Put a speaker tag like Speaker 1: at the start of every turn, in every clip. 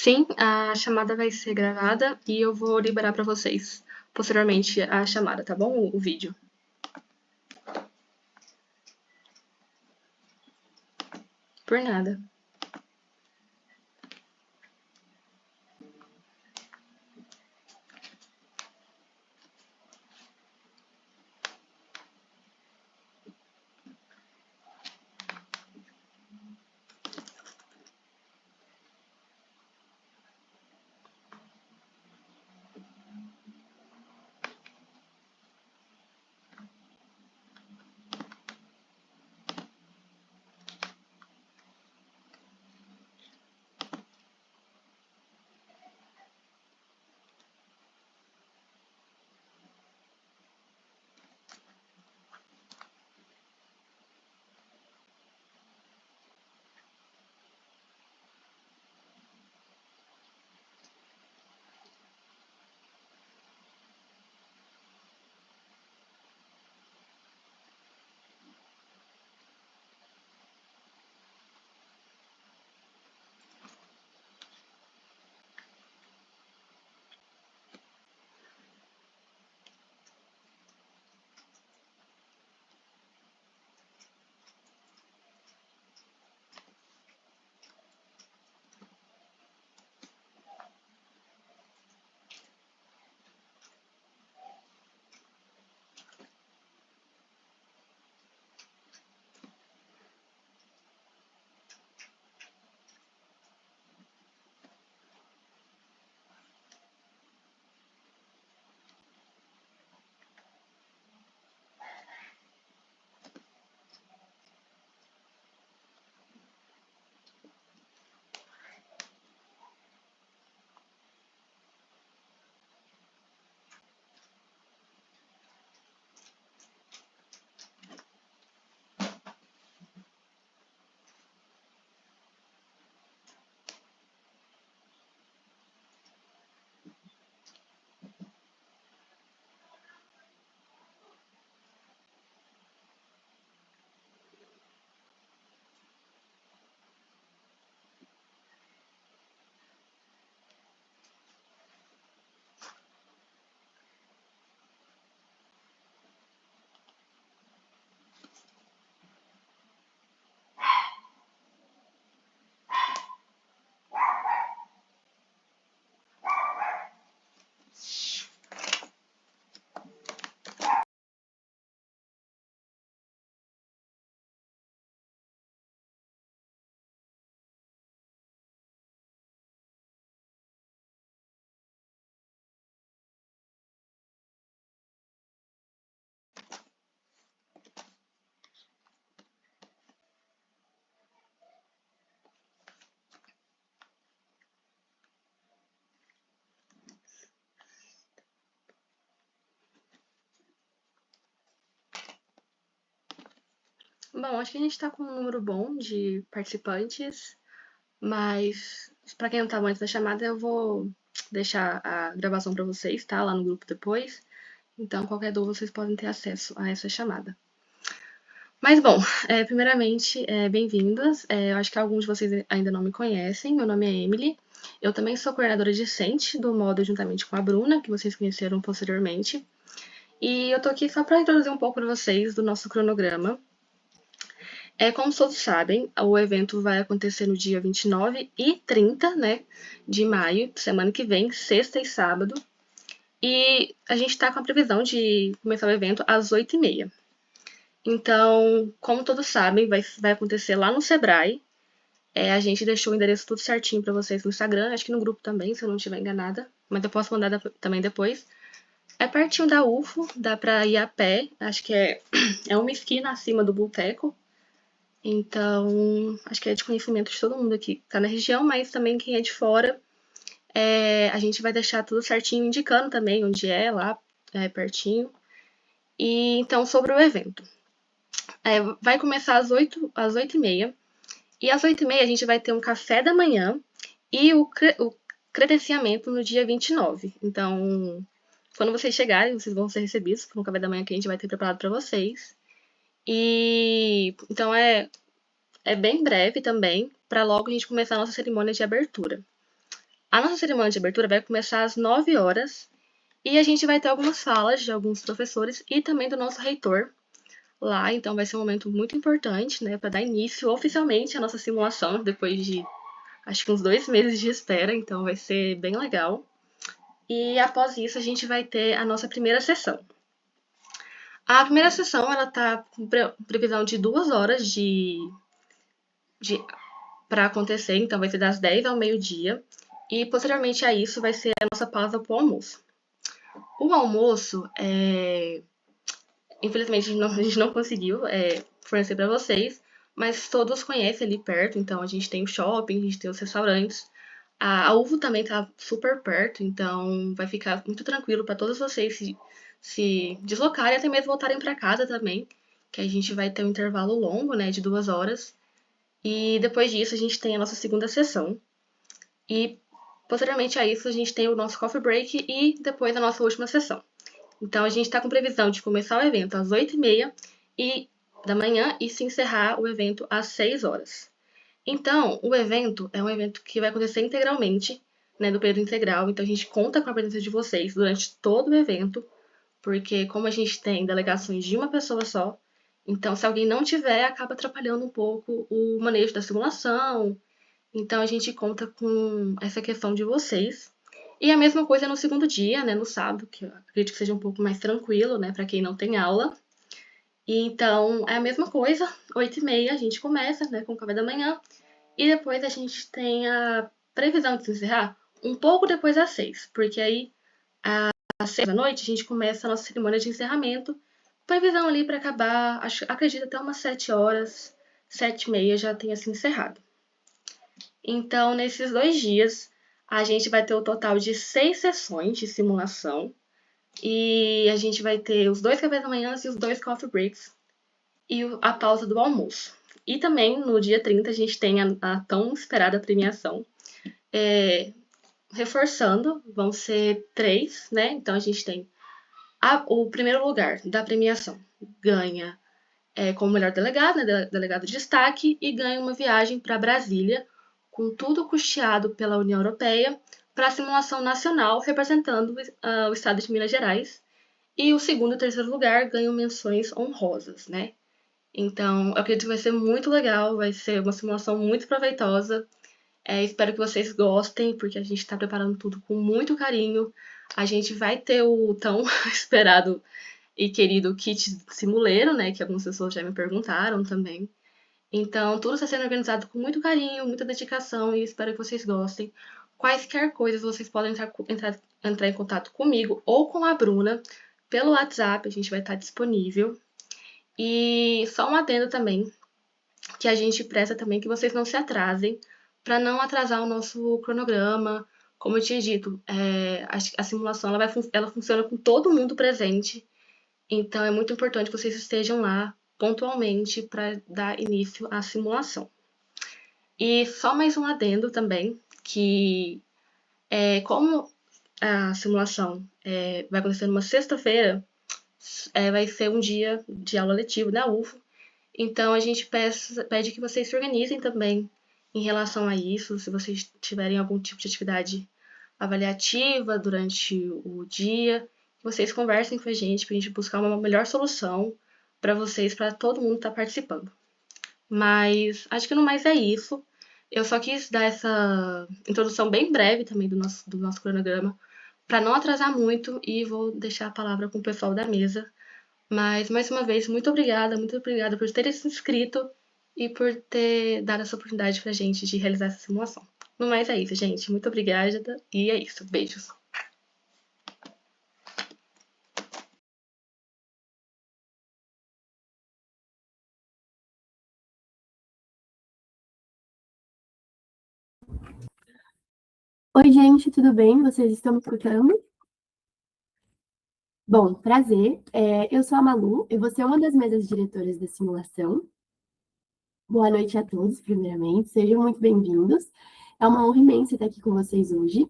Speaker 1: Sim, a chamada vai ser gravada e eu vou liberar para vocês posteriormente a chamada, tá bom? O vídeo. Por nada. Bom, acho que a gente tá com um número bom de participantes, mas para quem não tava antes da chamada, eu vou deixar a gravação para vocês, tá? Lá no grupo depois. Então, qualquer dúvida, vocês podem ter acesso a essa chamada. Mas, bom, primeiramente, bem-vindas. Eu acho que alguns de vocês ainda não me conhecem. Meu nome é Emily. Eu também sou coordenadora discente do módulo juntamente com a Bruna, que vocês conheceram posteriormente. E eu tô aqui só para introduzir um pouco para vocês do nosso cronograma. Como todos sabem, o evento vai acontecer no dia 29 e 30, né, de maio, semana que vem, sexta e sábado. E a gente está com a previsão de começar o evento às 8h30. Então, como todos sabem, vai acontecer lá no Sebrae. A gente deixou o endereço tudo certinho para vocês no Instagram, acho que no grupo também, se eu não estiver enganada. Mas eu posso mandar também depois. É pertinho da UFO, dá pra ir a pé. Acho que é uma esquina acima do Boteco. Então, acho que é de conhecimento de todo mundo aqui que tá na região, mas também quem é de fora, a gente vai deixar tudo certinho, indicando também onde é, lá pertinho. E então, sobre o evento. Vai começar às 8h30. E às 8h30 a gente vai ter um café da manhã e o credenciamento no dia 29. Então, quando vocês chegarem, vocês vão ser recebidos por um café da manhã que a gente vai ter preparado para vocês. E então é bem breve também, para logo a gente começar a nossa cerimônia de abertura. A nossa cerimônia de abertura vai começar às 9 horas e a gente vai ter algumas falas de alguns professores e também do nosso reitor lá, então vai ser um momento muito importante, né, para dar início oficialmente à nossa simulação, depois de acho que uns 2 meses de espera, então vai ser bem legal. E após isso a gente vai ter a nossa primeira sessão. A primeira sessão ela tá com previsão de 2 horas de para acontecer, então vai ser das 10 ao meio-dia. E posteriormente a isso vai ser a nossa pausa para o almoço. O almoço, infelizmente a gente não conseguiu fornecer para vocês, mas todos conhecem ali perto, então a gente tem o shopping, a gente tem os restaurantes. A UVO também tá super perto, então vai ficar muito tranquilo para todos vocês se deslocarem e até mesmo voltarem para casa também, que a gente vai ter um intervalo longo, né, de 2 horas. E depois disso a gente tem a nossa segunda sessão. E posteriormente a isso a gente tem o nosso coffee break e depois a nossa última sessão. Então a gente está com previsão de começar o evento às 8h30 da manhã e se encerrar o evento às 6 horas. Então, o evento é um evento que vai acontecer integralmente, né, do período integral. Então a gente conta com a presença de vocês durante todo o evento, porque como a gente tem delegações de uma pessoa só, então se alguém não tiver, acaba atrapalhando um pouco o manejo da simulação. Então a gente conta com essa questão de vocês. E a mesma coisa no segundo dia, né, no sábado, que eu acredito que seja um pouco mais tranquilo, né, para quem não tem aula. E então é a mesma coisa, 8h30 a gente começa, né, com o café da manhã. E depois a gente tem a previsão de se encerrar um pouco depois das 6, porque aí às 6 da noite a gente começa a nossa cerimônia de encerramento. Previsão ali para acabar, acredito até umas 7 horas, 7h30 já tenha se encerrado. Então, nesses 2 dias, a gente vai ter o total de 6 sessões de simulação. E a gente vai ter os 2 cafés da manhã e os 2 coffee breaks. E a pausa do almoço. E também, no dia 30, a gente tem a tão esperada premiação. Reforçando, vão ser 3, né? Então, a gente tem o primeiro lugar da premiação. Ganha como melhor delegado, né? Delegado de destaque. E ganha uma viagem para Brasília, com tudo custeado pela União Europeia, para a simulação nacional, representando o estado de Minas Gerais. E o segundo e terceiro lugar ganham menções honrosas, né? Então, eu acredito que vai ser muito legal, vai ser uma simulação muito proveitosa. Espero que vocês gostem, porque a gente está preparando tudo com muito carinho. A gente vai ter o tão esperado e querido kit simuleiro, né? Que algumas pessoas já me perguntaram também. Então, tudo está sendo organizado com muito carinho, muita dedicação e espero que vocês gostem. Quaisquer coisas vocês podem entrar em contato comigo ou com a Bruna pelo WhatsApp, a gente vai estar disponível. E só um adendo também, que a gente presta também que vocês não se atrasem, para não atrasar o nosso cronograma. Como eu tinha dito, a simulação ela funciona com todo mundo presente, então é muito importante que vocês estejam lá pontualmente para dar início à simulação. E só mais um adendo também, que como a simulação vai acontecer numa sexta-feira, vai ser um dia de aula letiva da UFO, então a gente pede que vocês se organizem também em relação a isso, se vocês tiverem algum tipo de atividade avaliativa durante o dia, que vocês conversem com a gente para a gente buscar uma melhor solução para vocês, para todo mundo estar participando. Mas acho que no mais é isso. Eu só quis dar essa introdução bem breve também do nosso cronograma, para não atrasar muito, e vou deixar a palavra com o pessoal da mesa. Mas, mais uma vez, muito obrigada por terem se inscrito e por ter dado essa oportunidade pra gente de realizar essa simulação. No mais é isso, gente. Muito obrigada e é isso. Beijos.
Speaker 2: Oi, gente, tudo bem? Vocês estão me escutando? Bom, prazer. Eu sou a Malu, eu vou ser uma das mesas diretoras da simulação. Boa noite a todos, primeiramente, sejam muito bem-vindos. É uma honra imensa estar aqui com vocês hoje,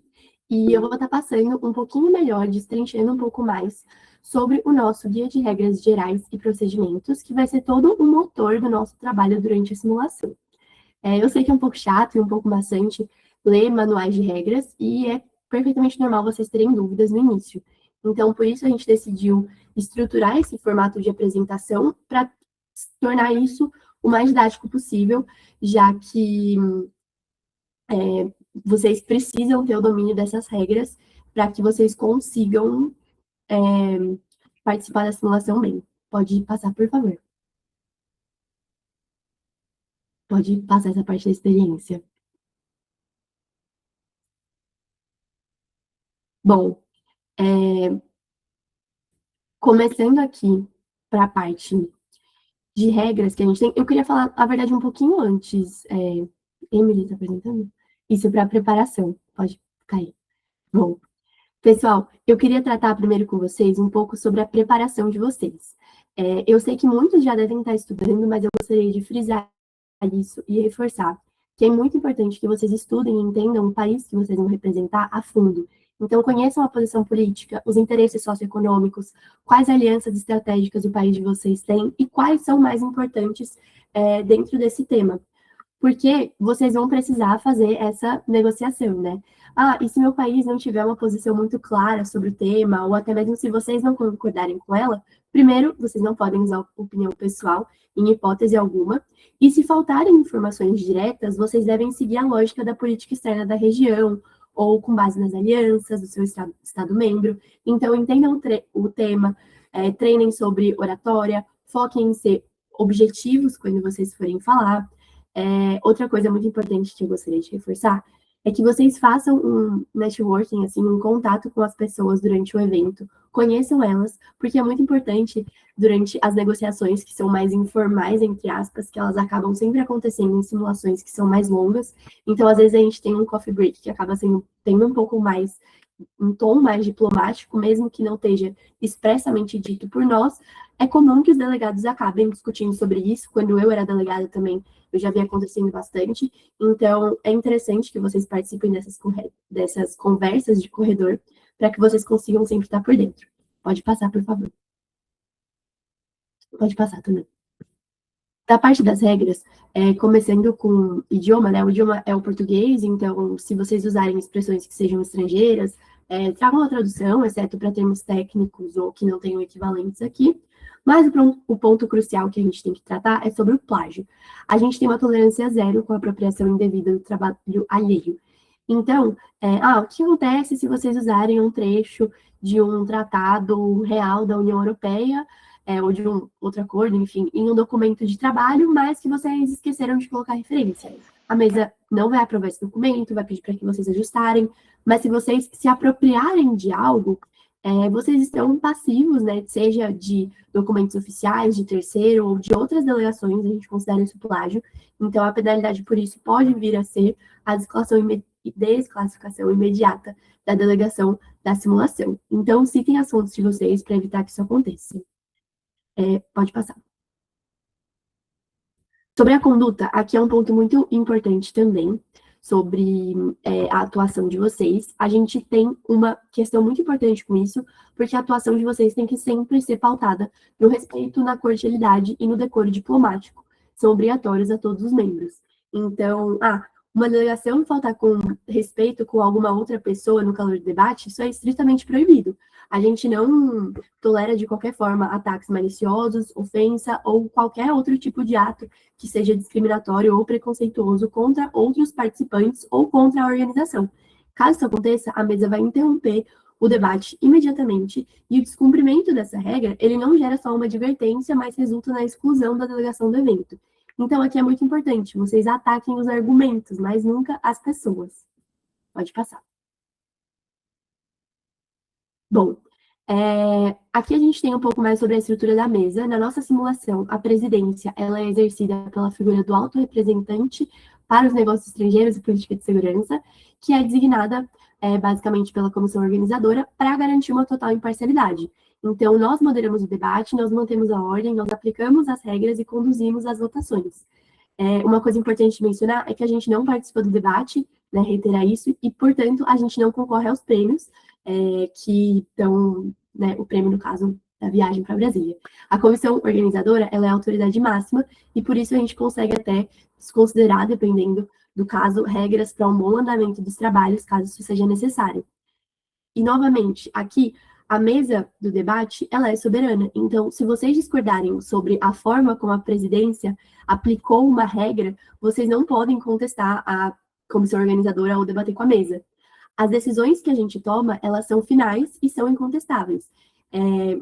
Speaker 2: e eu vou estar passando um pouquinho melhor, destrinchando um pouco mais sobre o nosso Guia de Regras Gerais e Procedimentos, que vai ser todo o motor do nosso trabalho durante a simulação. Eu sei que é um pouco chato e um pouco maçante, ler manuais de regras e é perfeitamente normal vocês terem dúvidas no início. Então, por isso a gente decidiu estruturar esse formato de apresentação para tornar isso o mais didático possível, já que vocês precisam ter o domínio dessas regras para que vocês consigam participar da simulação bem. Pode passar, por favor. Pode passar essa parte da experiência. Bom, começando aqui para a parte de regras que a gente tem, eu queria falar, na verdade, um pouquinho antes. Emily está apresentando? Isso para preparação. Pode cair. Bom, pessoal, eu queria tratar primeiro com vocês um pouco sobre a preparação de vocês. Eu sei que muitos já devem estar estudando, mas eu gostaria de frisar isso e reforçar que é muito importante que vocês estudem e entendam o país que vocês vão representar a fundo. Então, conheçam a posição política, os interesses socioeconômicos, quais alianças estratégicas o país de vocês tem e quais são mais importantes dentro desse tema. Porque vocês vão precisar fazer essa negociação, né? Ah, e se meu país não tiver uma posição muito clara sobre o tema, ou até mesmo se vocês não concordarem com ela, primeiro, vocês não podem usar opinião pessoal, em hipótese alguma, e se faltarem informações diretas, vocês devem seguir a lógica da política externa da região, ou com base nas alianças do seu Estado-membro. Então, entendam o tema, treinem sobre oratória, foquem em ser objetivos quando vocês forem falar. Outra coisa muito importante que eu gostaria de reforçar é que vocês façam um networking, assim, um contato com as pessoas durante o evento, conheçam elas, porque é muito importante durante as negociações que são mais informais, entre aspas, que elas acabam sempre acontecendo em simulações que são mais longas. Então, às vezes, a gente tem um coffee break que acaba tendo um pouco mais um tom mais diplomático, mesmo que não esteja expressamente dito por nós, é comum que os delegados acabem discutindo sobre isso. Quando eu era delegada também, eu já vi acontecendo bastante. Então, é interessante que vocês participem dessas conversas de corredor, para que vocês consigam sempre estar por dentro. Pode passar, por favor. Pode passar também. Da parte das regras, começando com idioma, né? O idioma é o português, então, se vocês usarem expressões que sejam estrangeiras, tragam a tradução, exceto para termos técnicos ou que não tenham equivalentes aqui. Mas o ponto crucial que a gente tem que tratar é sobre o plágio. A gente tem uma tolerância zero com a apropriação indevida do trabalho alheio. Então, o que acontece se vocês usarem um trecho de um tratado real da União Europeia, ou de um outro acordo, enfim, em um documento de trabalho, mas que vocês esqueceram de colocar referência? A mesa não vai aprovar esse documento, vai pedir para que vocês ajustarem, mas se vocês se apropriarem de algo, vocês estão passivos, né? Seja de documentos oficiais, de terceiro ou de outras delegações, a gente considera isso plágio. Então, a penalidade por isso pode vir a ser a desclassificação imediata da delegação da simulação. Então, citem as fontes de vocês para evitar que isso aconteça. Pode passar. Sobre a conduta, aqui é um ponto muito importante também, sobre a atuação de vocês. A gente tem uma questão muito importante com isso, porque a atuação de vocês tem que sempre ser pautada no respeito, na cordialidade e no decoro diplomático. São obrigatórios a todos os membros. Então, uma delegação faltar com respeito com alguma outra pessoa no calor do debate, isso é estritamente proibido. A gente não tolera de qualquer forma ataques maliciosos, ofensa ou qualquer outro tipo de ato que seja discriminatório ou preconceituoso contra outros participantes ou contra a organização. Caso isso aconteça, a mesa vai interromper o debate imediatamente e o descumprimento dessa regra, ele não gera só uma advertência, mas resulta na exclusão da delegação do evento. Então, aqui é muito importante, vocês ataquem os argumentos, mas nunca as pessoas. Pode passar. Bom, aqui a gente tem um pouco mais sobre a estrutura da mesa. Na nossa simulação, a presidência ela é exercida pela figura do alto representante para os negócios estrangeiros e política de segurança, que é designada basicamente pela comissão organizadora para garantir uma total imparcialidade. Então, nós moderamos o debate, nós mantemos a ordem, nós aplicamos as regras e conduzimos as votações. Uma coisa importante de mencionar é que a gente não participa do debate, né, reiterar isso, e, portanto, a gente não concorre aos prêmios que dão, né, o prêmio, no caso, da viagem para Brasília. A comissão organizadora, ela é a autoridade máxima, e por isso a gente consegue até desconsiderar, dependendo do caso, regras para um bom andamento dos trabalhos, caso isso seja necessário. E, novamente, aqui, a mesa do debate, ela é soberana. Então, se vocês discordarem sobre a forma como a presidência aplicou uma regra, vocês não podem contestar a comissão organizadora ou debater com a mesa. As decisões que a gente toma, elas são finais e são incontestáveis.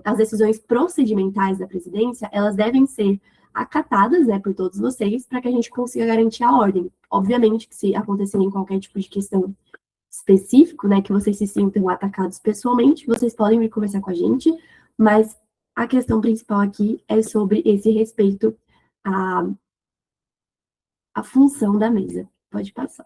Speaker 2: As decisões procedimentais da presidência, elas devem ser acatadas, né, por todos vocês, para que a gente consiga garantir a ordem. Obviamente que se acontecerem qualquer tipo de questão específico, né, que vocês se sintam atacados pessoalmente, vocês podem vir conversar com a gente, mas a questão principal aqui é sobre esse respeito à função da mesa. Pode passar.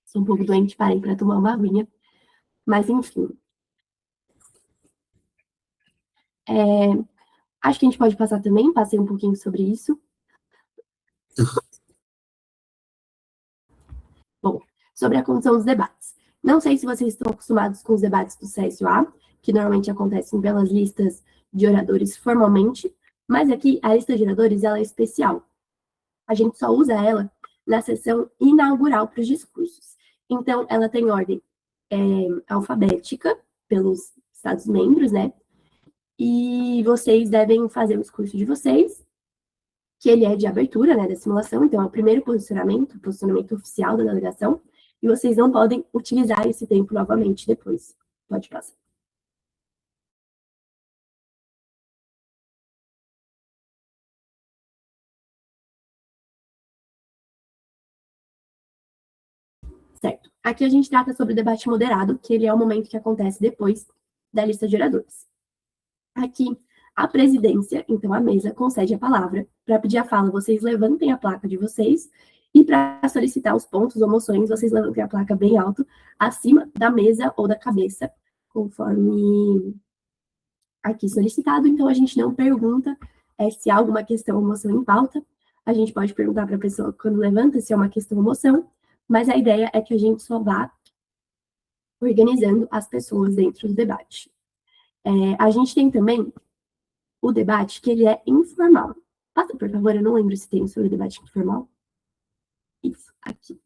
Speaker 2: Sou um pouco doente, parei para tomar uma aguinha, mas enfim. Acho que a gente pode passar também, passei um pouquinho sobre isso. Bom, sobre a condução dos debates. Não sei se vocês estão acostumados com os debates do CSA, que normalmente acontecem pelas listas de oradores formalmente, mas aqui a lista de oradores ela é especial. A gente só usa ela na sessão inaugural para os discursos. Então, ela tem ordem alfabética pelos Estados-membros, né? E vocês devem fazer o discurso de vocês, que ele é de abertura, né, da simulação, então é o primeiro posicionamento oficial da delegação, e vocês não podem utilizar esse tempo novamente depois. Pode passar. Certo. Aqui a gente trata sobre o debate moderado, que ele é o momento que acontece depois da lista de oradores. Aqui, a presidência, então a mesa, concede a palavra. Para pedir a fala, vocês levantem a placa de vocês, e para solicitar os pontos ou moções, vocês levantem a placa bem alto, acima da mesa ou da cabeça, conforme aqui solicitado. Então, a gente não pergunta se há alguma questão ou moção em pauta. A gente pode perguntar para a pessoa quando levanta se é uma questão ou moção, mas a ideia é que a gente só vá organizando as pessoas dentro do debate. A gente tem também o debate que ele é informal. Passa, por favor, eu não lembro se tem sobre o debate informal. Isso, aqui.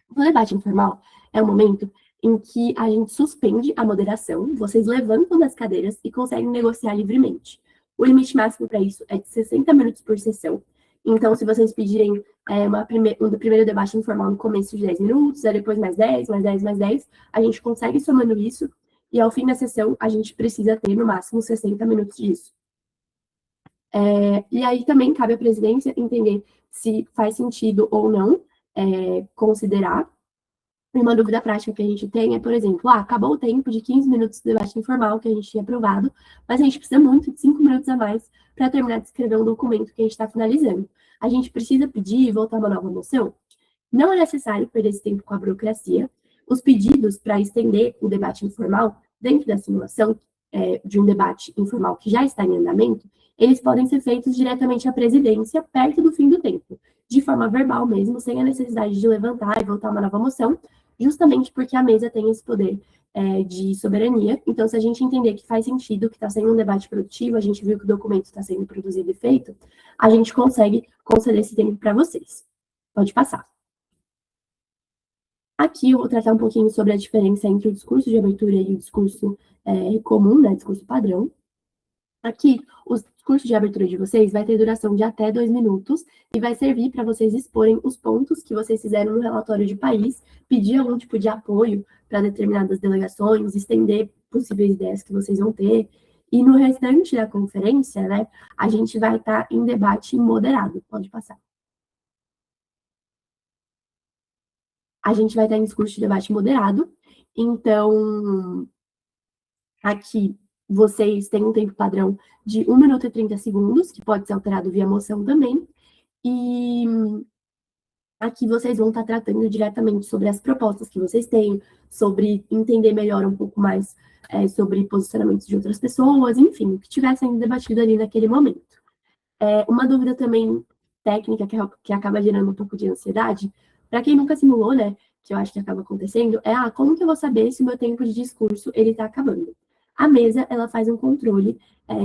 Speaker 2: O debate informal é o momento em que a gente suspende a moderação, vocês levantam das cadeiras e conseguem negociar livremente. O limite máximo para isso é de 60 minutos por sessão. Então, se vocês pedirem um primeiro debate informal no começo de 10 minutos, depois mais 10, mais 10, mais 10, a gente consegue somando isso, e ao fim da sessão, a gente precisa ter no máximo 60 minutos disso. E aí também cabe à presidência entender se faz sentido ou não considerar. Uma dúvida prática que a gente tem é, por exemplo, acabou o tempo de 15 minutos de debate informal que a gente tinha aprovado, mas a gente precisa muito de 5 minutos a mais para terminar de escrever um documento que a gente está finalizando. A gente precisa pedir e voltar uma nova moção? Não é necessário perder esse tempo com a burocracia. Os pedidos para estender o debate informal dentro da simulação de um debate informal que já está em andamento, eles podem ser feitos diretamente à presidência perto do fim do tempo, de forma verbal mesmo, sem a necessidade de levantar e voltar uma nova moção, justamente porque a mesa tem esse poder de soberania. Então, se a gente entender que faz sentido, que está sendo um debate produtivo, a gente viu que o documento está sendo produzido e feito, a gente consegue conceder esse tempo para vocês. Pode passar. Aqui eu vou tratar um pouquinho sobre a diferença entre o discurso de abertura e o discurso comum, né, discurso padrão. Aqui, o discurso de abertura de vocês vai ter duração de até 2 minutos e vai servir para vocês exporem os pontos que vocês fizeram no relatório de país, pedir algum tipo de apoio para determinadas delegações, estender possíveis ideias que vocês vão ter. E no restante da conferência, né, a gente vai estar em debate moderado. Pode passar. A gente vai estar em discurso de debate moderado. Então, aqui vocês têm um tempo padrão de 1 minuto e 30 segundos, que pode ser alterado via moção também. E aqui vocês vão estar tratando diretamente sobre as propostas que vocês têm, sobre entender melhor um pouco mais sobre posicionamentos de outras pessoas, enfim, o que estiver sendo debatido ali naquele momento. Uma dúvida também técnica que acaba gerando um pouco de ansiedade, para quem nunca simulou, né, que eu acho que acaba acontecendo, é, como que eu vou saber se o meu tempo de discurso ele está acabando? A mesa, ela faz um controle,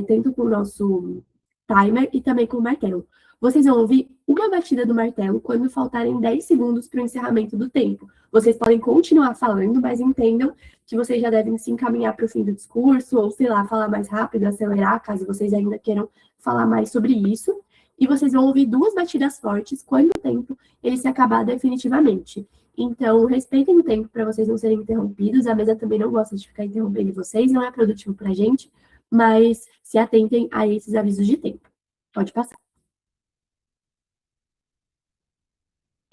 Speaker 2: tanto com o nosso timer e também com o martelo. Vocês vão ouvir uma batida do martelo quando faltarem 10 segundos para o encerramento do tempo. Vocês podem continuar falando, mas entendam que vocês já devem se encaminhar para o fim do discurso, ou, sei lá, falar mais rápido, acelerar, caso vocês ainda queiram falar mais sobre isso. E vocês vão ouvir duas batidas fortes quando o tempo ele se acabar definitivamente. Então, respeitem o tempo para vocês não serem interrompidos. A mesa também não gosta de ficar interrompendo vocês, não é produtivo para a gente, mas se atentem a esses avisos de tempo. Pode passar.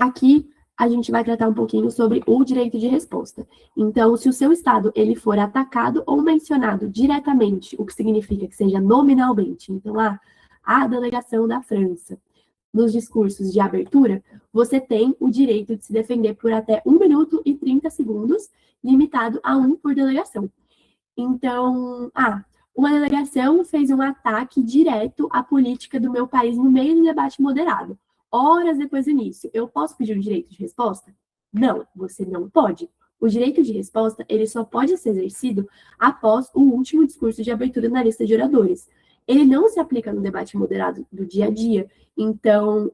Speaker 2: Aqui, a gente vai tratar um pouquinho sobre o direito de resposta. Então, se o seu estado ele for atacado ou mencionado diretamente, o que significa que seja nominalmente, então, a delegação da França, nos discursos de abertura, você tem o direito de se defender por até 1 minuto e 30 segundos, limitado a 1 por delegação. Então, uma delegação fez um ataque direto à política do meu país no meio do debate moderado. Horas depois do início, eu posso pedir o direito de resposta? Não, você não pode. O direito de resposta, ele só pode ser exercido após o último discurso de abertura na lista de oradores. Ele não se aplica no debate moderado do dia a dia. Então,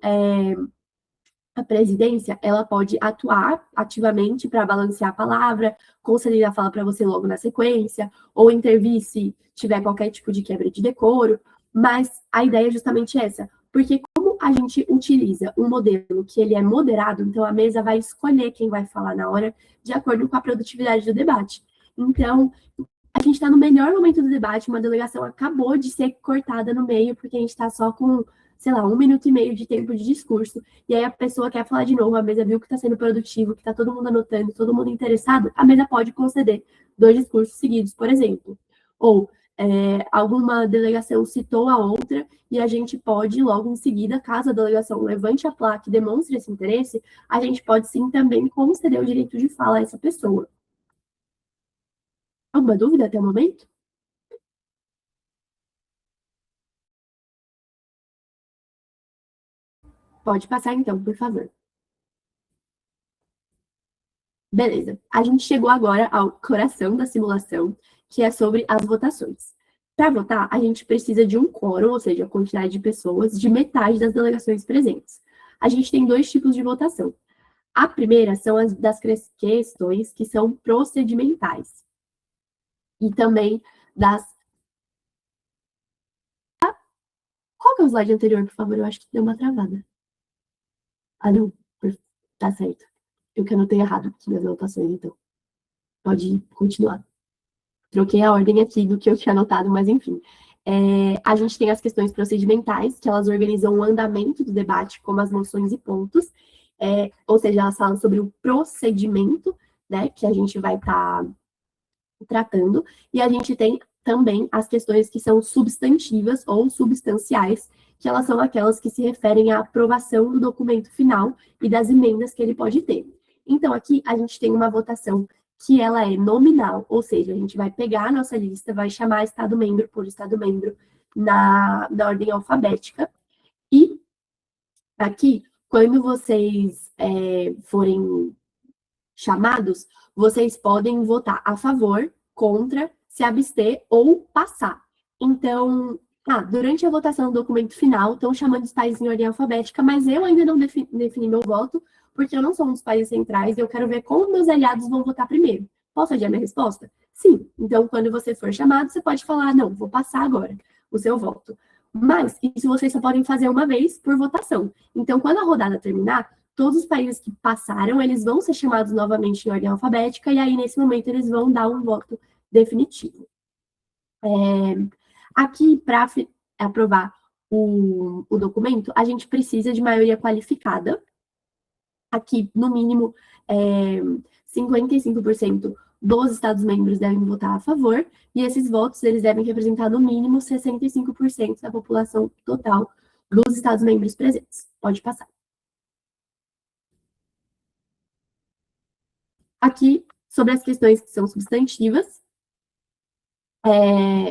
Speaker 2: a presidência, ela pode atuar ativamente para balancear a palavra, conceder a fala para você logo na sequência, ou intervir se tiver qualquer tipo de quebra de decoro, mas a ideia é justamente essa, porque como a gente utiliza um modelo que ele é moderado, então a mesa vai escolher quem vai falar na hora, de acordo com a produtividade do debate. Então, a gente está no melhor momento do debate, uma delegação acabou de ser cortada no meio, porque a gente está só com, sei lá, 1 minuto e meio de tempo de discurso, e aí a pessoa quer falar de novo, a mesa viu que está sendo produtivo, que está todo mundo anotando, todo mundo interessado, a mesa pode conceder 2 discursos seguidos, por exemplo. Ou alguma delegação citou a outra, e a gente pode, logo em seguida, caso a delegação levante a placa e demonstre esse interesse, a gente pode sim também conceder o direito de fala a essa pessoa. Alguma dúvida até o momento? Pode passar então, por favor. Beleza. A gente chegou agora ao coração da simulação, que é sobre as votações. Para votar, a gente precisa de um quórum, ou seja, a quantidade de pessoas, de metade das delegações presentes. A gente tem 2 tipos de votação. A primeira são as das questões que são procedimentais. E também das... Qual que é o slide anterior, por favor? Eu acho que deu uma travada. Não. Tá certo. Eu que anotei errado aqui nas anotações, então. Pode continuar. Troquei a ordem aqui do que eu tinha anotado, mas enfim. A gente tem as questões procedimentais, que elas organizam o andamento do debate, como as moções e pontos, ou seja, elas falam sobre o procedimento, né, que a gente vai estar tratando, e a gente tem também as questões que são substantivas ou substanciais, que elas são aquelas que se referem à aprovação do documento final e das emendas que ele pode ter. Então, aqui a gente tem uma votação que ela é nominal, ou seja, a gente vai pegar a nossa lista, vai chamar Estado-membro por Estado-membro na ordem alfabética, e aqui, quando vocês forem chamados, vocês podem votar a favor, contra, se abster ou passar. Então, durante a votação do documento final, estão chamando os países em ordem alfabética, mas eu ainda não defini meu voto, porque eu não sou um dos países centrais e eu quero ver como meus aliados vão votar primeiro. Posso adiar minha resposta? Sim. Então, quando você for chamado, você pode falar, não, vou passar agora o seu voto. Mas isso vocês só podem fazer uma vez por votação. Então, quando a rodada terminar, todos os países que passaram, eles vão ser chamados novamente em ordem alfabética, e aí, nesse momento, eles vão dar um voto definitivo. Aqui, para aprovar o documento, a gente precisa de maioria qualificada. Aqui, no mínimo, 55% dos Estados-membros devem votar a favor, e esses votos eles devem representar, no mínimo, 65% da população total dos Estados-membros presentes. Pode passar. Aqui, sobre as questões que são substantivas,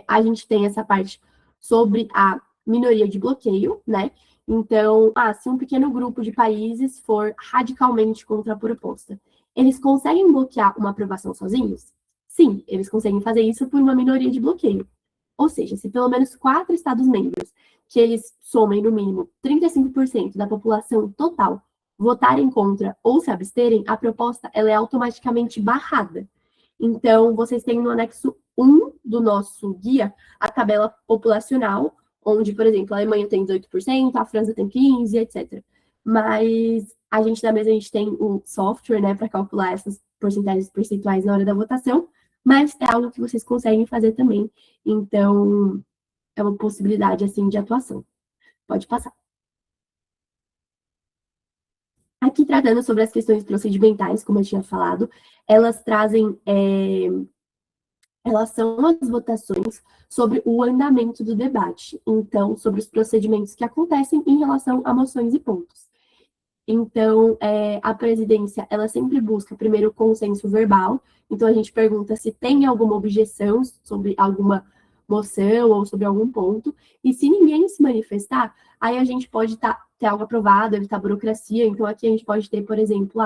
Speaker 2: a gente tem essa parte sobre a minoria de bloqueio, né? Então, se um pequeno grupo de países for radicalmente contra a proposta, eles conseguem bloquear uma aprovação sozinhos? Sim, eles conseguem fazer isso por uma minoria de bloqueio. Ou seja, se pelo menos 4 Estados-membros, que eles somem no mínimo 35% da população total, votarem contra ou se absterem, a proposta ela é automaticamente barrada. Então, vocês têm no anexo 1 do nosso guia a tabela populacional, onde, por exemplo, a Alemanha tem 18%, a França tem 15%, etc. Mas a gente da mesa, a gente tem um software, né, para calcular essas porcentagens percentuais na hora da votação, mas é algo que vocês conseguem fazer também. Então, é uma possibilidade, assim, de atuação. Pode passar. Aqui, tratando sobre as questões procedimentais, como eu tinha falado, elas trazem relação às votações sobre o andamento do debate, então, sobre os procedimentos que acontecem em relação a moções e pontos. Então, a presidência, ela sempre busca primeiro o consenso verbal, então a gente pergunta se tem alguma objeção sobre alguma moção ou sobre algum ponto, e se ninguém se manifestar, aí a gente pode ter algo aprovado, evitar burocracia, então aqui a gente pode ter, por exemplo,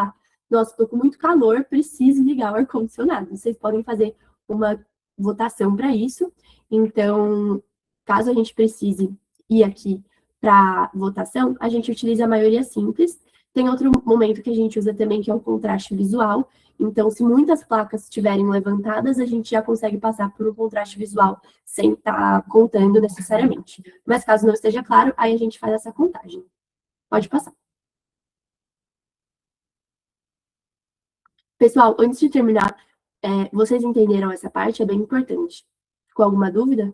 Speaker 2: nossa, estou com muito calor, preciso ligar o ar-condicionado. Vocês podem fazer uma votação para isso, então, caso a gente precise ir aqui para votação, a gente utiliza a maioria simples. Tem outro momento que a gente usa também, que é o contraste visual. Então, se muitas placas estiverem levantadas, a gente já consegue passar por um contraste visual sem estar contando necessariamente. Mas caso não esteja claro, aí a gente faz essa contagem. Pode passar. Pessoal, antes de terminar, vocês entenderam essa parte? É bem importante. Ficou alguma dúvida?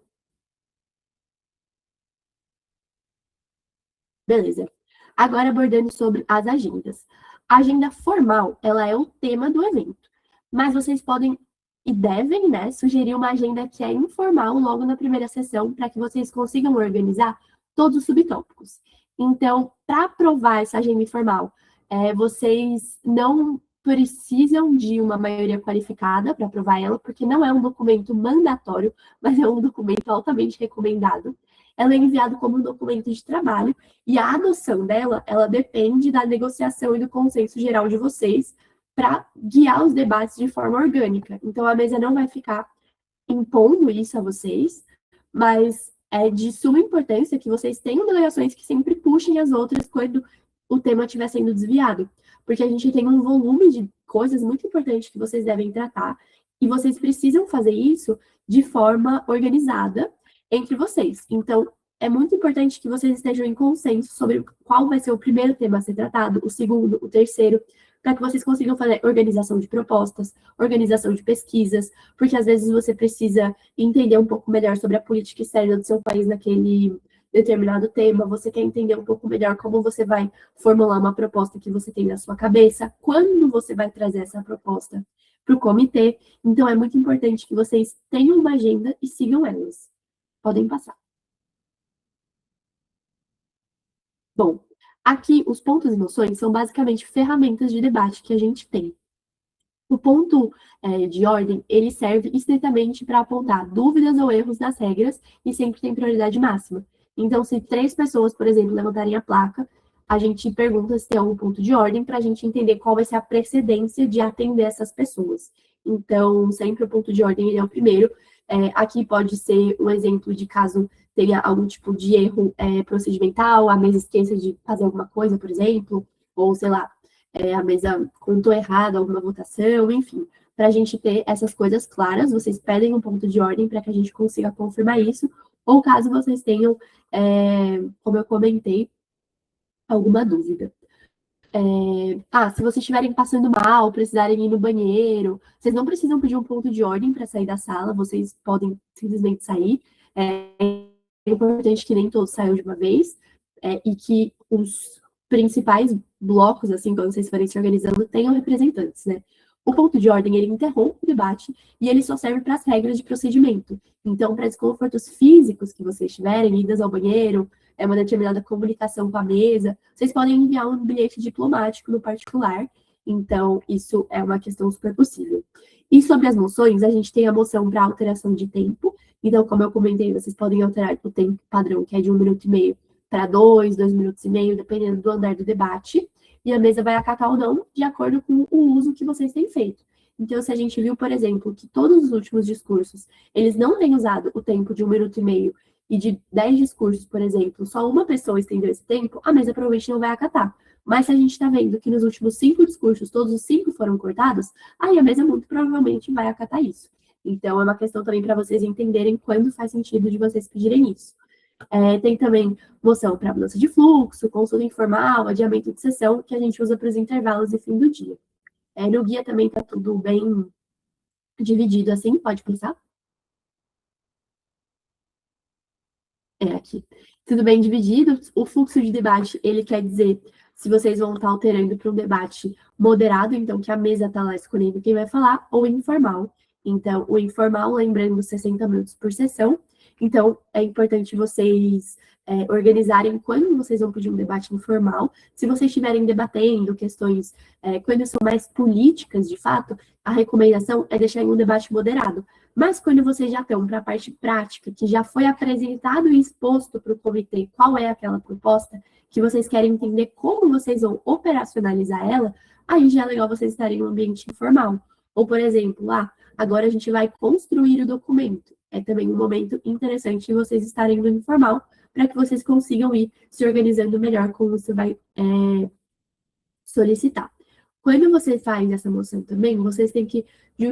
Speaker 2: Beleza. Agora abordando sobre as agendas. A agenda formal, ela é o tema do evento, mas vocês podem e devem, né, sugerir uma agenda que é informal logo na primeira sessão, para que vocês consigam organizar todos os subtópicos. Então, para aprovar essa agenda informal, vocês não precisam de uma maioria qualificada para aprovar ela, porque não é um documento mandatório, mas é um documento altamente recomendado. Ela é enviada como um documento de trabalho, e a adoção dela, ela depende da negociação e do consenso geral de vocês para guiar os debates de forma orgânica. Então, a mesa não vai ficar impondo isso a vocês, mas é de suma importância que vocês tenham delegações que sempre puxem as outras quando o tema estiver sendo desviado, porque a gente tem um volume de coisas muito importantes que vocês devem tratar, e vocês precisam fazer isso de forma organizada entre vocês. Então, é muito importante que vocês estejam em consenso sobre qual vai ser o primeiro tema a ser tratado, o segundo, o terceiro, para que vocês consigam fazer organização de propostas, organização de pesquisas, porque às vezes você precisa entender um pouco melhor sobre a política externa do seu país naquele determinado tema, você quer entender um pouco melhor como você vai formular uma proposta que você tem na sua cabeça, quando você vai trazer essa proposta para o comitê. Então, é muito importante que vocês tenham uma agenda e sigam elas. Podem passar. Bom, aqui os pontos e moções são basicamente ferramentas de debate que a gente tem. O ponto de ordem, ele serve estritamente para apontar dúvidas ou erros nas regras e sempre tem prioridade máxima. Então, se 3 pessoas, por exemplo, levantarem a placa, a gente pergunta se tem algum ponto de ordem para a gente entender qual vai ser a precedência de atender essas pessoas. Então, sempre o ponto de ordem ele é o primeiro. Aqui pode ser um exemplo de caso tenha algum tipo de erro procedimental, a mesa esqueça de fazer alguma coisa, por exemplo, ou, sei lá, a mesa contou errado alguma votação, enfim. Para a gente ter essas coisas claras, vocês pedem um ponto de ordem para que a gente consiga confirmar isso, ou caso vocês tenham, como eu comentei, alguma dúvida. Se vocês estiverem passando mal, precisarem ir no banheiro, vocês não precisam pedir um ponto de ordem para sair da sala, vocês podem simplesmente sair. É importante que nem todos saiam de uma vez, e que os principais blocos, assim, quando vocês forem se organizando, tenham representantes, né? O ponto de ordem, ele interrompe o debate e ele só serve para as regras de procedimento. Então, para desconfortos físicos que vocês tiverem, idas ao banheiro, uma determinada comunicação com a mesa, vocês podem enviar um bilhete diplomático no particular. Então, isso é uma questão super possível. E sobre as moções, a gente tem a moção para alteração de tempo. Então, como eu comentei, vocês podem alterar o tempo padrão, que é de 1 minuto e meio, para 2 minutos e meio, dependendo do andar do debate. e a mesa vai acatar ou não, de acordo com o uso que vocês têm feito. Então, se a gente viu, por exemplo, que todos os últimos discursos, eles não têm usado o tempo de 1 minuto e meio, e de 10 discursos, por exemplo, só uma pessoa estendeu esse tempo, a mesa provavelmente não vai acatar. Mas se a gente está vendo que nos últimos 5 discursos, todos os 5 foram cortados, aí a mesa muito provavelmente vai acatar isso. Então, é uma questão também para vocês entenderem quando faz sentido de vocês pedirem isso. Tem também moção para mudança de fluxo, consulta informal, adiamento de sessão, que a gente usa para os intervalos e fim do dia. No guia também está tudo bem dividido assim, pode pensar? Aqui. Tudo bem dividido. O fluxo de debate, ele quer dizer se vocês vão estar alterando para um debate moderado, então que a mesa está lá escolhendo quem vai falar, ou informal. Então, o informal, lembrando, 60 minutos por sessão. Então, é importante vocês organizarem quando vocês vão pedir um debate informal. Se vocês estiverem debatendo questões, quando são mais políticas, de fato, a recomendação é deixar em um debate moderado. Mas quando vocês já estão para a parte prática, que já foi apresentado e exposto para o comitê qual é aquela proposta, que vocês querem entender como vocês vão operacionalizar ela, aí já é legal vocês estarem em um ambiente informal. Ou, por exemplo, agora a gente vai construir o documento. É também um momento interessante de vocês estarem no informal, para que vocês consigam ir se organizando melhor como você vai solicitar. Quando você faz essa moção também, vocês têm que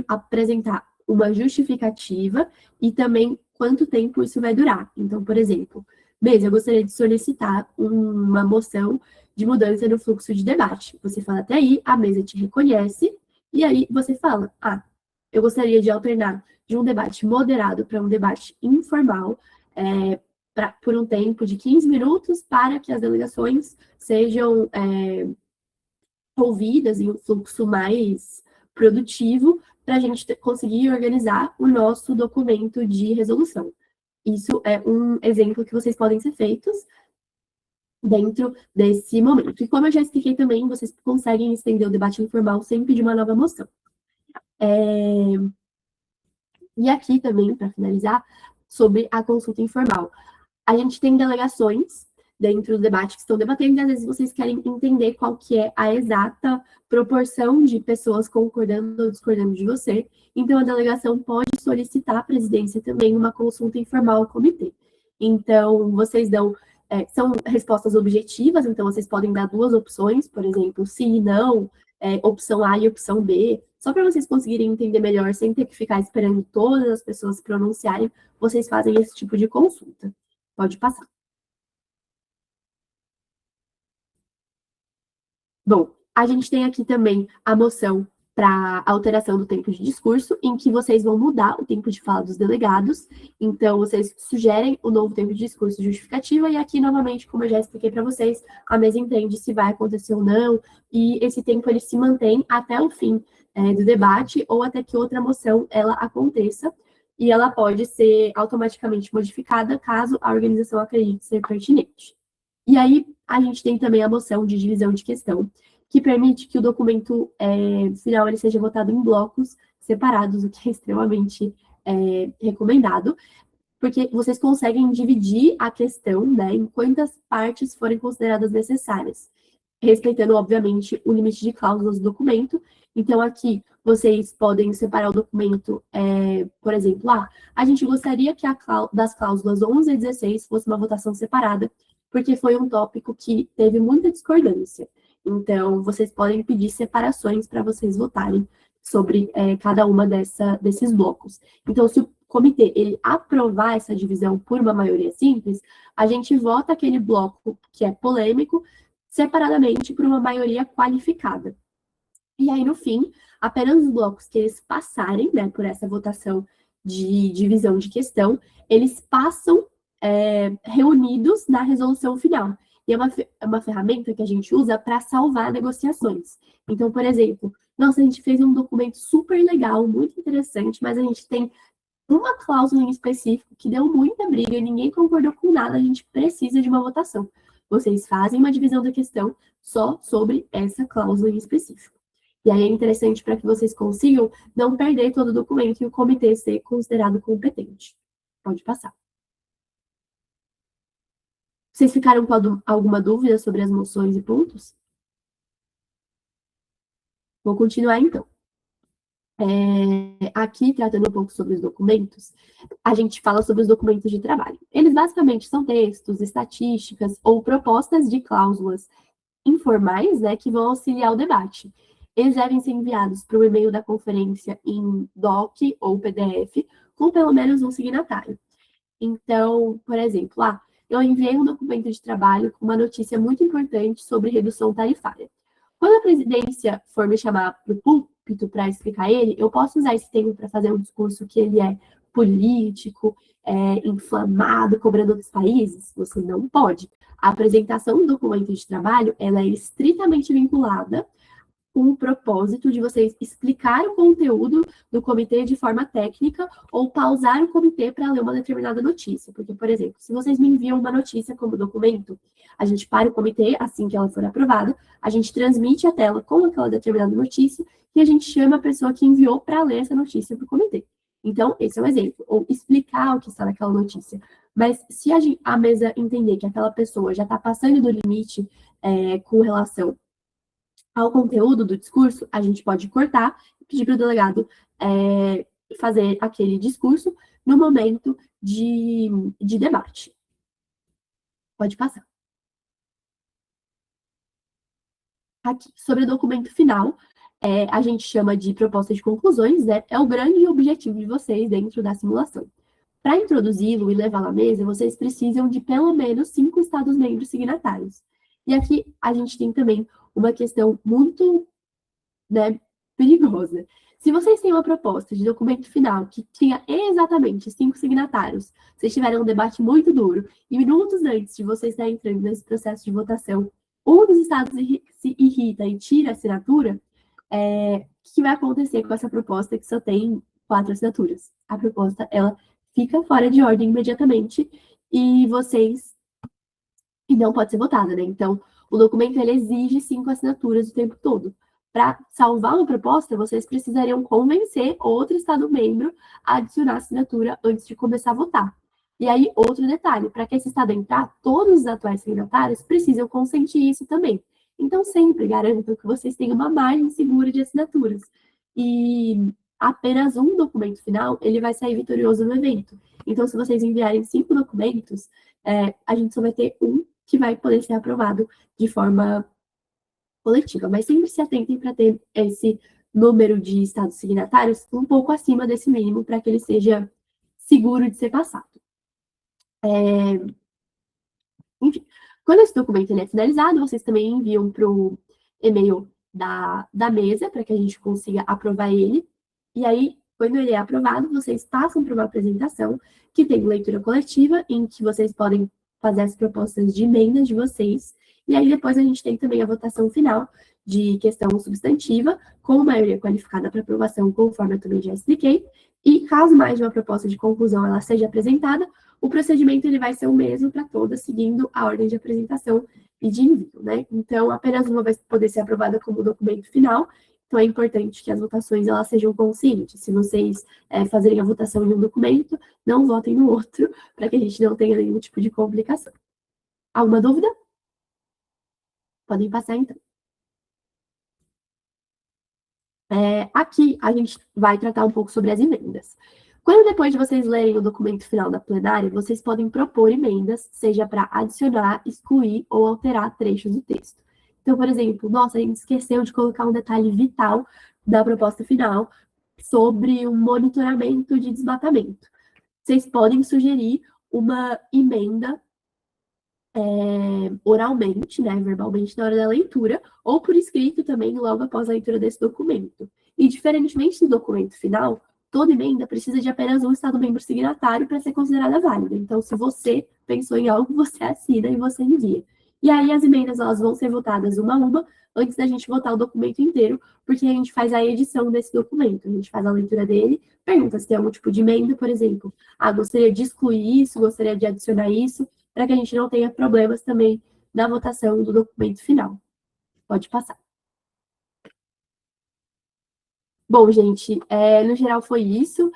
Speaker 2: apresentar uma justificativa e também quanto tempo isso vai durar. Então, por exemplo, eu gostaria de solicitar uma moção de mudança no fluxo de debate. Você fala até aí, a mesa te reconhece, e aí você fala, eu gostaria de alternar de um debate moderado para um debate informal, por um tempo de 15 minutos, para que as delegações sejam ouvidas em um fluxo mais produtivo para a gente conseguir organizar o nosso documento de resolução. Isso é um exemplo que vocês podem ser feitos dentro desse momento. E como eu já expliquei também, vocês conseguem estender o debate informal sem pedir uma nova moção. E aqui também, para finalizar, sobre a consulta informal. A gente tem delegações dentro do debate que estão debatendo, e às vezes vocês querem entender qual que é a exata proporção de pessoas concordando ou discordando de você. Então, a delegação pode solicitar à presidência também uma consulta informal ao comitê. Então, vocês dão, são respostas objetivas, então vocês podem dar duas opções, por exemplo, sim e não, opção A e opção B, só para vocês conseguirem entender melhor, sem ter que ficar esperando todas as pessoas se pronunciarem, vocês fazem esse tipo de consulta. Pode passar. Bom, a gente tem aqui também a moção para alteração do tempo de discurso, em que vocês vão mudar o tempo de fala dos delegados. Então, vocês sugerem o novo tempo de discurso justificativa, e aqui, novamente, como eu já expliquei para vocês, a mesa entende se vai acontecer ou não, e esse tempo ele se mantém até o fim do debate, ou até que outra moção ela aconteça, e ela pode ser automaticamente modificada caso a organização acredite ser pertinente. E aí, a gente tem também a moção de divisão de questão, que permite que o documento final ele seja votado em blocos separados, o que é extremamente recomendado, porque vocês conseguem dividir a questão, né, em quantas partes forem consideradas necessárias, respeitando, obviamente, o limite de cláusulas do documento. Então, aqui, vocês podem separar o documento, por exemplo, a gente gostaria que das cláusulas 11 e 16 fosse uma votação separada, porque foi um tópico que teve muita discordância. Então, vocês podem pedir separações para vocês votarem sobre cada uma desses blocos. Então, se o comitê ele aprovar essa divisão por uma maioria simples, a gente vota aquele bloco que é polêmico separadamente por uma maioria qualificada. E aí, no fim, apenas os blocos que eles passarem, né, por essa votação de divisão de questão, eles passam reunidos na resolução final. E é uma ferramenta que a gente usa para salvar negociações. Então, por exemplo, nossa, a gente fez um documento super legal, muito interessante, mas a gente tem uma cláusula em específico que deu muita briga, ninguém concordou com nada, a gente precisa de uma votação. Vocês fazem uma divisão da questão só sobre essa cláusula em específico. E aí é interessante para que vocês consigam não perder todo o documento e o comitê ser considerado competente. Pode passar. Vocês ficaram com alguma dúvida sobre as moções e pontos? Vou continuar, então. Aqui, tratando um pouco sobre os documentos, a gente fala sobre os documentos de trabalho. Eles basicamente são textos, estatísticas ou propostas de cláusulas informais, né, que vão auxiliar o debate. Eles devem ser enviados para o e-mail da conferência em doc ou PDF, com pelo menos um signatário. Então, por exemplo, eu enviei um documento de trabalho com uma notícia muito importante sobre redução tarifária. Quando a presidência for me chamar para o púlpito para explicar ele, eu posso usar esse tempo para fazer um discurso que ele é político, inflamado, cobrando outros países? Você não pode. A apresentação do documento de trabalho, ela é estritamente vinculada com o propósito de vocês explicar o conteúdo do comitê de forma técnica ou pausar o comitê para ler uma determinada notícia. Porque, por exemplo, se vocês me enviam uma notícia como documento, a gente para o comitê, assim que ela for aprovada, a gente transmite a tela com aquela determinada notícia e a gente chama a pessoa que enviou para ler essa notícia para o comitê. Então, esse é um exemplo. Ou explicar o que está naquela notícia. Mas se a mesa entender que aquela pessoa já está passando do limite com relação ao conteúdo do discurso, a gente pode cortar e pedir para o delegado fazer aquele discurso no momento de debate. Pode passar. Aqui, sobre o documento final, a gente chama de proposta de conclusões, né? É o grande objetivo de vocês dentro da simulação. Para introduzi-lo e levá-lo à mesa, vocês precisam de pelo menos 5 Estados-membros signatários. E aqui a gente tem também uma questão muito, né, perigosa. Se vocês têm uma proposta de documento final que tinha exatamente 5 signatários, vocês tiveram um debate muito duro, e minutos antes de vocês estarem entrando nesse processo de votação, um dos estados se irrita e tira a assinatura, o que vai acontecer com essa proposta que só tem 4 assinaturas? A proposta, ela fica fora de ordem imediatamente e não pode ser votada, né? Então, o documento, ele exige 5 assinaturas o tempo todo. Para salvar uma proposta, vocês precisariam convencer outro Estado-membro a adicionar assinatura antes de começar a votar. E aí, outro detalhe, para que esse Estado entrar, todos os atuais signatários precisam consentir isso também. Então, sempre garantam que vocês tenham uma margem segura de assinaturas. E apenas um documento final, ele vai sair vitorioso no evento. Então, se vocês enviarem 5 documentos, a gente só vai ter um que vai poder ser aprovado de forma coletiva, mas sempre se atentem para ter esse número de estados signatários um pouco acima desse mínimo, para que ele seja seguro de ser passado. Enfim, quando esse documento ele é finalizado, vocês também enviam para o e-mail da mesa, para que a gente consiga aprovar ele. E aí, quando ele é aprovado, vocês passam para uma apresentação que tem leitura coletiva, em que vocês podem fazer as propostas de emendas de vocês. E aí, depois, a gente tem também a votação final de questão substantiva, com maioria qualificada para aprovação, conforme eu também já expliquei. E caso mais de uma proposta de conclusão ela seja apresentada, o procedimento ele vai ser o mesmo para todas, seguindo a ordem de apresentação e de envio, né? Então, apenas uma vai poder ser aprovada como documento final. Então, é importante que as votações elas sejam conscientes. Se vocês fazerem a votação em um documento, não votem no outro, para que a gente não tenha nenhum tipo de complicação. Alguma dúvida? Podem passar, então. Aqui, a gente vai tratar um pouco sobre as emendas. Quando depois de vocês lerem o documento final da plenária, vocês podem propor emendas, seja para adicionar, excluir ou alterar trechos do texto. Então, por exemplo, nossa, a gente esqueceu de colocar um detalhe vital da proposta final sobre um monitoramento de desmatamento. Vocês podem sugerir uma emenda oralmente, né, verbalmente na hora da leitura, ou por escrito também logo após a leitura desse documento. E diferentemente do documento final, toda emenda precisa de apenas um Estado-membro signatário para ser considerada válida. Então, se você pensou em algo, você assina e você envia. E aí as emendas elas vão ser votadas uma a uma antes da gente votar o documento inteiro, porque a gente faz a edição desse documento, a gente faz a leitura dele, pergunta se tem algum tipo de emenda, por exemplo, gostaria de excluir isso, gostaria de adicionar isso, para que a gente não tenha problemas também na votação do documento final. Pode passar. Bom, gente, no geral foi isso.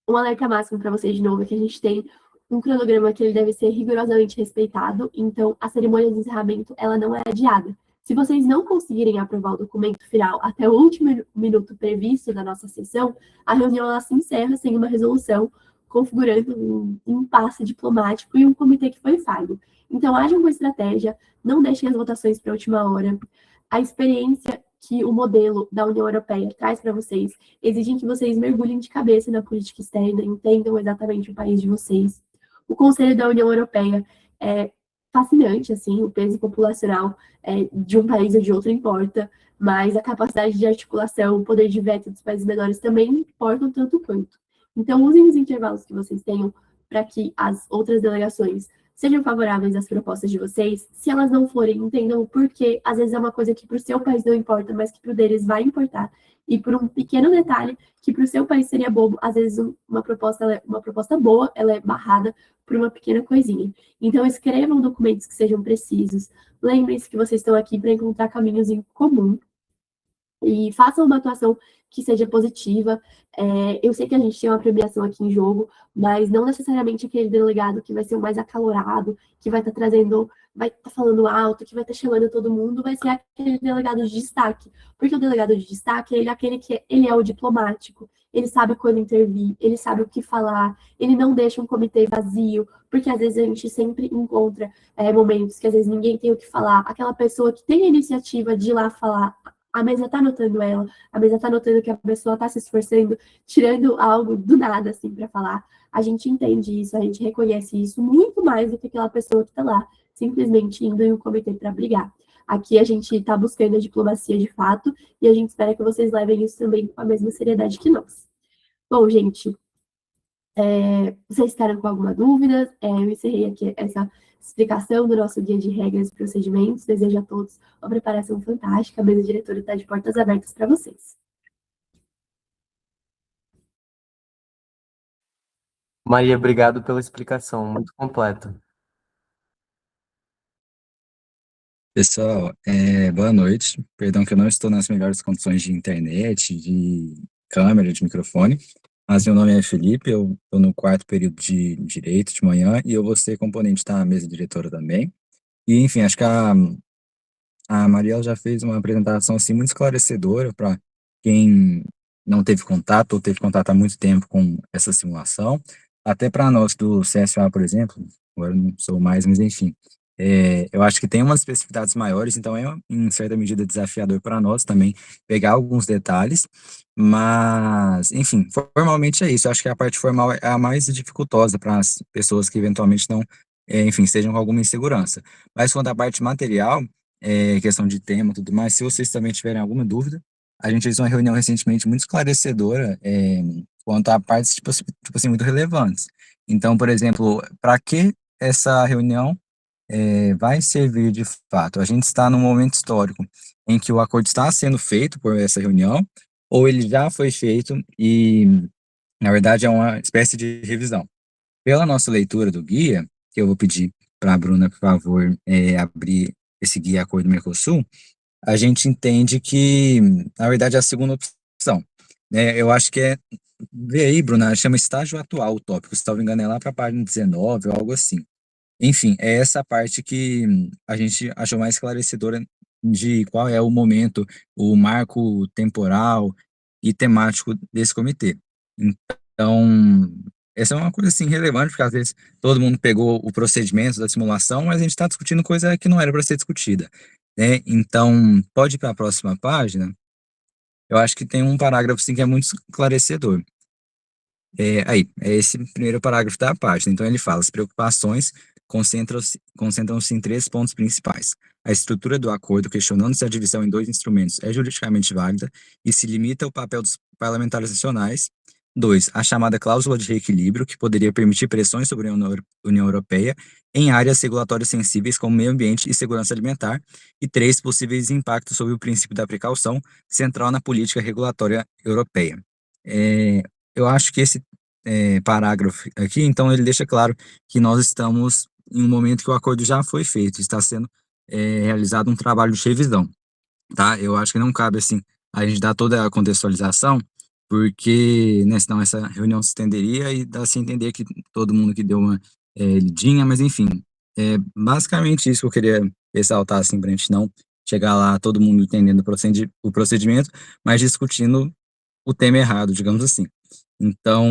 Speaker 2: Um alerta máximo para vocês de novo é que a gente tem um cronograma que ele deve ser rigorosamente respeitado, então a cerimônia de encerramento ela não é adiada. Se vocês não conseguirem aprovar o documento final até o último minuto previsto da nossa sessão, a reunião ela se encerra sem uma resolução, configurando um impasse diplomático e um comitê que foi falho. Então, hajam com estratégia, não deixem as votações para a última hora. A experiência que o modelo da União Europeia traz para vocês exigem que vocês mergulhem de cabeça na política externa, entendam exatamente o país de vocês. O Conselho da União Europeia é fascinante, assim, o peso populacional de um país ou de outro importa, mas a capacidade de articulação, o poder de veto dos países menores também importam tanto quanto. Então, usem os intervalos que vocês tenham para que as outras delegações sejam favoráveis às propostas de vocês. Se elas não forem, entendam o porquê. Às vezes é uma coisa que para o seu país não importa, mas que para o deles vai importar. E por um pequeno detalhe que para o seu país seria bobo, às vezes uma proposta boa, ela é barrada por uma pequena coisinha. Então, escrevam documentos que sejam precisos. Lembrem-se que vocês estão aqui para encontrar caminhos em comum e façam uma atuação que seja positiva. Eu sei que a gente tem uma premiação aqui em jogo, mas não necessariamente aquele delegado que vai ser o mais acalorado, que vai estar vai estar falando alto, que vai estar chamando todo mundo, vai ser aquele delegado de destaque. Porque o delegado de destaque, ele é aquele que ele é o diplomático, ele sabe quando intervir, ele sabe o que falar, ele não deixa um comitê vazio, porque às vezes a gente sempre encontra momentos que às vezes ninguém tem o que falar, aquela pessoa que tem a iniciativa de ir lá falar, a mesa tá notando ela, a mesa tá notando que a pessoa tá se esforçando, tirando algo do nada, assim, para falar. A gente entende isso, a gente reconhece isso muito mais do que aquela pessoa que tá lá, simplesmente indo em um comitê para brigar. Aqui a gente está buscando a diplomacia de fato e a gente espera que vocês levem isso também com a mesma seriedade que nós. Bom, gente, vocês ficaram com alguma dúvida? Eu encerrei aqui essa explicação do nosso guia de regras e procedimentos. Desejo a todos uma preparação fantástica. A mesa diretora está de portas abertas para vocês.
Speaker 3: Maria, obrigado pela explicação, muito completa.
Speaker 4: Pessoal, boa noite. Perdão que eu não estou nas melhores condições de internet, de câmera, de microfone, mas meu nome é Felipe, eu estou no quarto período de Direito de manhã e eu vou ser componente da mesa diretora também. E, enfim, acho que a Mariela já fez uma apresentação assim, muito esclarecedora para quem não teve contato ou teve contato há muito tempo com essa simulação. Até para nós do CSA, por exemplo, agora eu não sou mais, mas enfim, eu acho que tem umas especificidades maiores, então é em certa medida desafiador para nós também pegar alguns detalhes, mas, enfim, formalmente é isso. Eu acho que a parte formal é a mais dificultosa para as pessoas que eventualmente não, enfim, estejam com alguma insegurança. Mas quanto à parte material, questão de tema e tudo mais, se vocês também tiverem alguma dúvida, a gente fez uma reunião recentemente muito esclarecedora quanto a partes, tipo assim, muito relevantes. Então, por exemplo, para que essa reunião vai servir de fato? A gente está num momento histórico em que o acordo está sendo feito por essa reunião, ou ele já foi feito e, na verdade, é uma espécie de revisão. Pela nossa leitura do guia, que eu vou pedir para a Bruna, por favor, abrir esse guia Acordo Mercosul, a gente entende que, na verdade, é a segunda opção. Eu acho que vê aí, Bruna, chama estágio atual o tópico, se não me engano é lá para a página 19 ou algo assim. Enfim, é essa parte que a gente achou mais esclarecedora de qual é o momento, o marco temporal e temático desse comitê. Então, essa é uma coisa assim relevante, porque às vezes todo mundo pegou o procedimento da simulação, mas a gente está discutindo coisa que não era para ser discutida, né? Então, pode ir para a próxima página. Eu acho que tem um parágrafo assim, que é muito esclarecedor. É esse primeiro parágrafo da página. Então, ele fala: as preocupações concentram-se em três pontos principais. A estrutura do acordo, questionando se a divisão em dois instrumentos é juridicamente válida e se limita ao papel dos parlamentares nacionais. 2. A chamada cláusula de reequilíbrio, que poderia permitir pressões sobre a União Europeia em áreas regulatórias sensíveis como meio ambiente e segurança alimentar. E 3. Possíveis impactos sobre o princípio da precaução, central na política regulatória europeia. Eu acho que esse parágrafo aqui, então, ele deixa claro que nós estamos em um momento que o acordo já foi feito, está sendo realizado um trabalho de revisão, tá? Eu acho que não cabe, assim, a gente dar toda a contextualização, porque, né, senão essa reunião se estenderia e dá-se a entender que todo mundo que deu uma lidinha, mas enfim, basicamente isso que eu queria ressaltar, assim, para a gente não chegar lá todo mundo entendendo o procedimento, mas discutindo o tema errado, digamos assim. Então,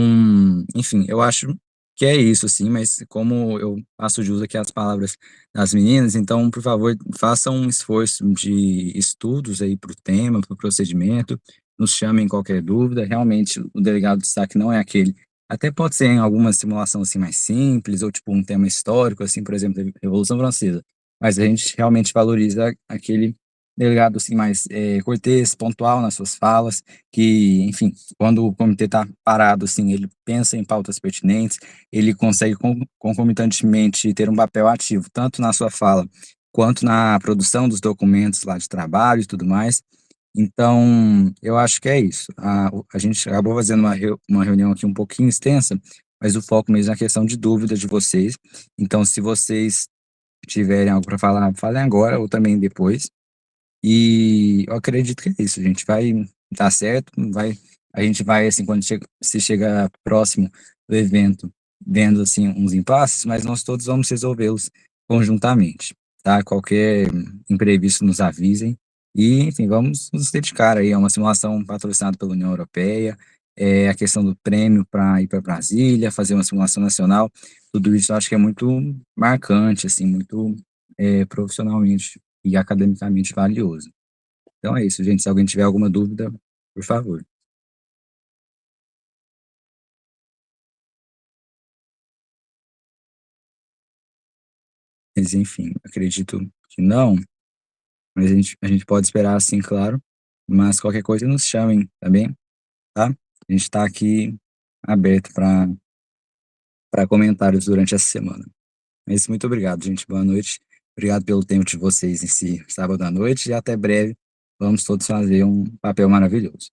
Speaker 4: enfim, eu acho que é isso, assim, mas como eu faço jus aqui às palavras das meninas, então, por favor, façam um esforço de estudos aí para o tema, para o procedimento, nos chamem qualquer dúvida, realmente o delegado de destaque não é aquele, até pode ser em alguma simulação assim mais simples, ou tipo um tema histórico, assim, por exemplo, da Revolução Francesa, mas a gente realmente valoriza aquele delegado assim mais cortês, pontual nas suas falas, que, enfim, quando o comitê está parado, assim, ele pensa em pautas pertinentes, ele consegue concomitantemente ter um papel ativo, tanto na sua fala, quanto na produção dos documentos lá de trabalho e tudo mais. Então, eu acho que é isso. A gente acabou fazendo uma reunião aqui um pouquinho extensa, mas o foco mesmo é a questão de dúvidas de vocês. Então, se vocês tiverem algo para falar, falem agora ou também depois. E eu acredito que é isso, gente. Vai dar certo, a gente vai, assim, quando se chega próximo do evento, vendo, assim, uns impasses, mas nós todos vamos resolvê-los conjuntamente, tá? Qualquer imprevisto nos avisem. E, enfim, vamos nos dedicar aí a uma simulação patrocinada pela União Europeia, a questão do prêmio para ir para Brasília, fazer uma simulação nacional, tudo isso eu acho que é muito marcante, assim, muito profissionalmente e academicamente valioso. Então é isso, gente. Se alguém tiver alguma dúvida, por favor. Mas enfim, acredito que não, mas a gente pode esperar assim, claro. Mas qualquer coisa nos chamem, tá bem? Tá? A gente está aqui aberto para comentários durante essa semana. Mas muito obrigado, gente. Boa noite. Obrigado pelo tempo de vocês nesse sábado à noite e até breve. Vamos todos fazer um papel maravilhoso.